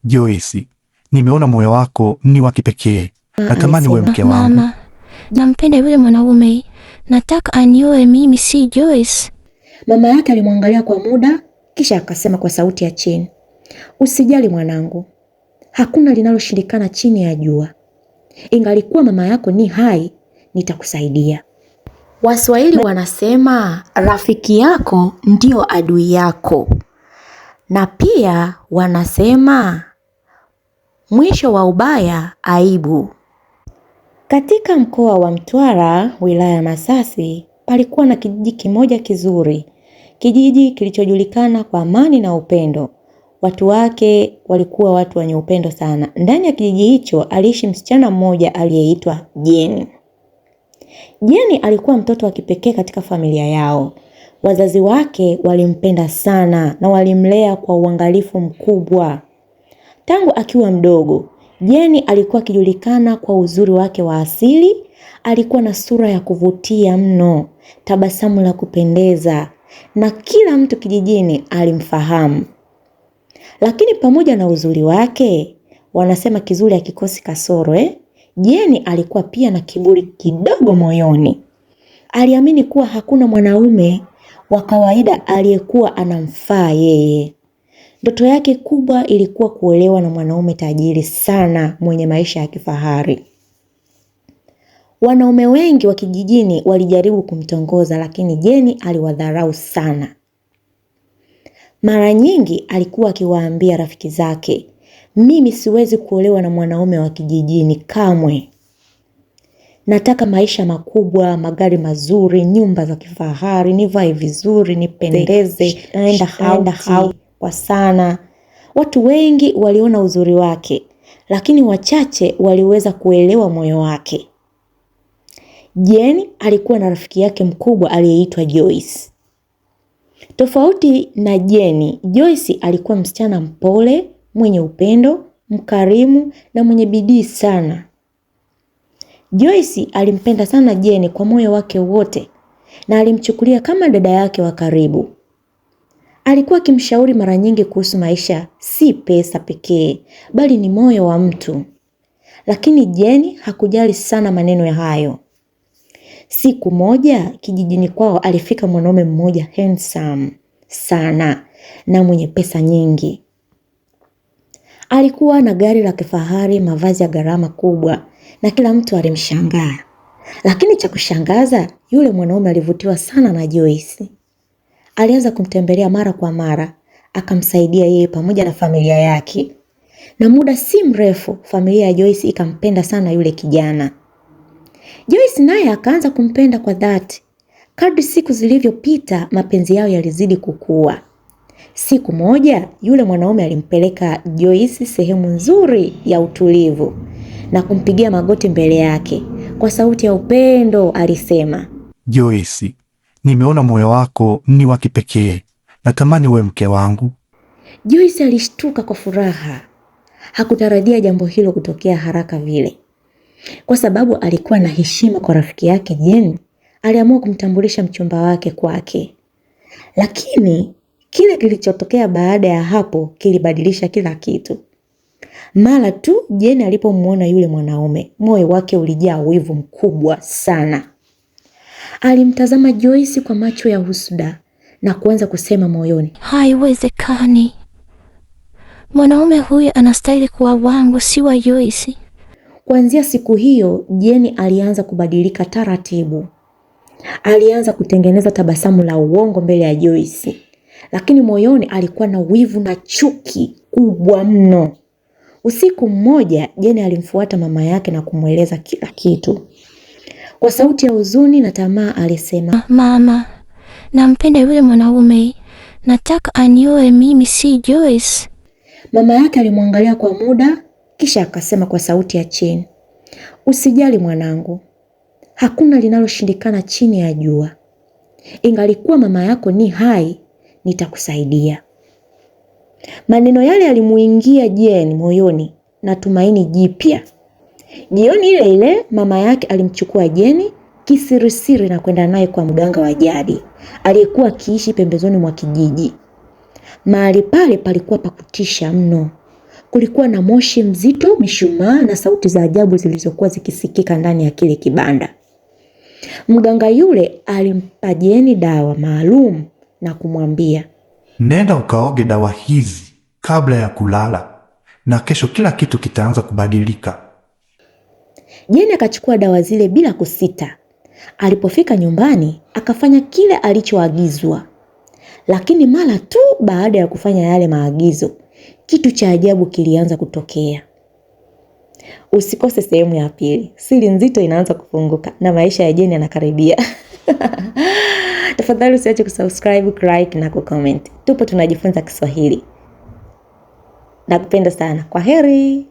Joyce, nimeona moyo wako ni wa kipekee. Natamani uwe mke wangu. Mama, nampenda yule mwanaume. Nataka anioe mimi, si Joyce. Mama yake alimwangalia kwa muda kisha akasema kwa sauti ya chini, usijali mwanangu, hakuna linaloshindikana chini ya jua. Ingalikuwa mama yako ni hai, nitakusaidia. Waswahili wanasema rafiki yako ndio adui yako, na pia wanasema mwisho wa ubaya aibu. Katika mkoa wa Mtwara, wilaya ya Masasi, palikuwa na kijiji kimoja kizuri, kijiji kilichojulikana kwa amani na upendo. Watu wake walikuwa watu wenye upendo sana. Ndani ya kijiji hicho aliishi msichana mmoja aliyeitwa Jeni. Jeni alikuwa mtoto wa kipekee katika familia yao. Wazazi wake walimpenda sana na walimlea kwa uangalifu mkubwa. Tangu akiwa mdogo, Jeni alikuwa akijulikana kwa uzuri wake wa asili. Alikuwa na sura ya kuvutia mno, tabasamu la kupendeza, na kila mtu kijijini alimfahamu. Lakini pamoja na uzuri wake, wanasema kizuri hakikosi kasoro Jeni alikuwa pia na kiburi kidogo moyoni. Aliamini kuwa hakuna mwanaume wa kawaida aliyekuwa anamfaa yeye. Ndoto yake kubwa ilikuwa kuolewa na mwanaume tajiri sana mwenye maisha ya kifahari. Wanaume wengi wa kijijini walijaribu kumtongoza, lakini Jeni aliwadharau sana. Mara nyingi alikuwa akiwaambia rafiki zake, mimi siwezi kuolewa na mwanaume wa kijijini kamwe. Nataka maisha makubwa, magari mazuri, nyumba za kifahari, nivae vizuri, nipendeze, naenda out kwa sana. Watu wengi waliona uzuri wake, lakini wachache waliweza kuelewa moyo wake. Jeni alikuwa na rafiki yake mkubwa aliyeitwa Joyce. Tofauti na Jeni, Joyce alikuwa msichana mpole, mwenye upendo, mkarimu na mwenye bidii sana. Joyce alimpenda sana Jeni kwa moyo wake wote na alimchukulia kama dada yake wa karibu. Alikuwa akimshauri mara nyingi kuhusu maisha, si pesa pekee, bali ni moyo wa mtu. Lakini Jeni hakujali sana maneno ya hayo. Siku moja kijijini kwao alifika mwanaume mmoja handsome sana na mwenye pesa nyingi. Alikuwa na gari la kifahari, mavazi ya gharama kubwa, na kila mtu alimshangaa. Lakini cha kushangaza, yule mwanaume alivutiwa sana na Joyce. Alianza kumtembelea mara kwa mara, akamsaidia yeye pamoja na familia yake. Na muda si mrefu, familia ya Joyce ikampenda sana yule kijana. Joyce naye akaanza kumpenda kwa dhati. Kadri siku zilivyopita, mapenzi yao yalizidi kukua. Siku moja, yule mwanaume alimpeleka Joyce sehemu nzuri ya utulivu na kumpigia magoti mbele yake. Kwa sauti ya upendo alisema, Joyce, nimeona moyo wako ni wa kipekee. Natamani uwe mke wangu. Joyce alishtuka kwa furaha. Hakutarajia jambo hilo kutokea haraka vile. Kwa sababu alikuwa na heshima kwa rafiki yake Jeni, aliamua kumtambulisha mchumba wake kwake. Lakini kile kilichotokea baada ya hapo kilibadilisha kila kitu. Mara tu Jeni alipomuona yule mwanaume, moyo wake ulijaa wivu mkubwa sana. Alimtazama Joyce kwa macho ya husuda na kuanza kusema moyoni, haiwezekani. Mwanaume huyu anastahili kuwa wangu, si wa Joyce. Kuanzia siku hiyo, Jeni alianza kubadilika taratibu. Alianza kutengeneza tabasamu la uongo mbele ya Joyce, lakini moyoni alikuwa na wivu na chuki kubwa mno. Usiku mmoja, Jeni alimfuata mama yake na kumweleza kila kitu. Kwa sauti ya huzuni na tamaa alisema, Mama, nampenda yule mwanaume. Nataka anioe mimi, si Joyce. Mama yake alimwangalia kwa muda kisha akasema kwa sauti ya chini, usijali mwanangu, hakuna linaloshindikana chini ya jua. Ingalikuwa mama yako ni hai, nitakusaidia. Maneno yale yalimuingia Jeni moyoni na tumaini jipya. Jioni ile ile mama yake alimchukua Jeni kisirisiri na kwenda naye kwa mganga wa jadi aliyekuwa akiishi pembezoni mwa kijiji. Mahali pale palikuwa pakutisha mno. Kulikuwa na moshi mzito, mishumaa na sauti za ajabu zilizokuwa zikisikika ndani ya kile kibanda. Mganga yule alimpa Jeni dawa maalum na kumwambia, nenda ukaoge dawa hizi kabla ya kulala na kesho kila kitu kitaanza kubadilika. Jeni akachukua dawa zile bila kusita. Alipofika nyumbani akafanya kile alichoagizwa. Lakini mara tu baada ya kufanya yale maagizo, kitu cha ajabu kilianza kutokea. Usikose sehemu ya pili. Siri nzito inaanza kufunguka na maisha ya Jeni yanakaribia. Tafadhali usiache kusubscribe, like na kucomment. Tupo tunajifunza Kiswahili. Nakupenda sana. Kwaheri.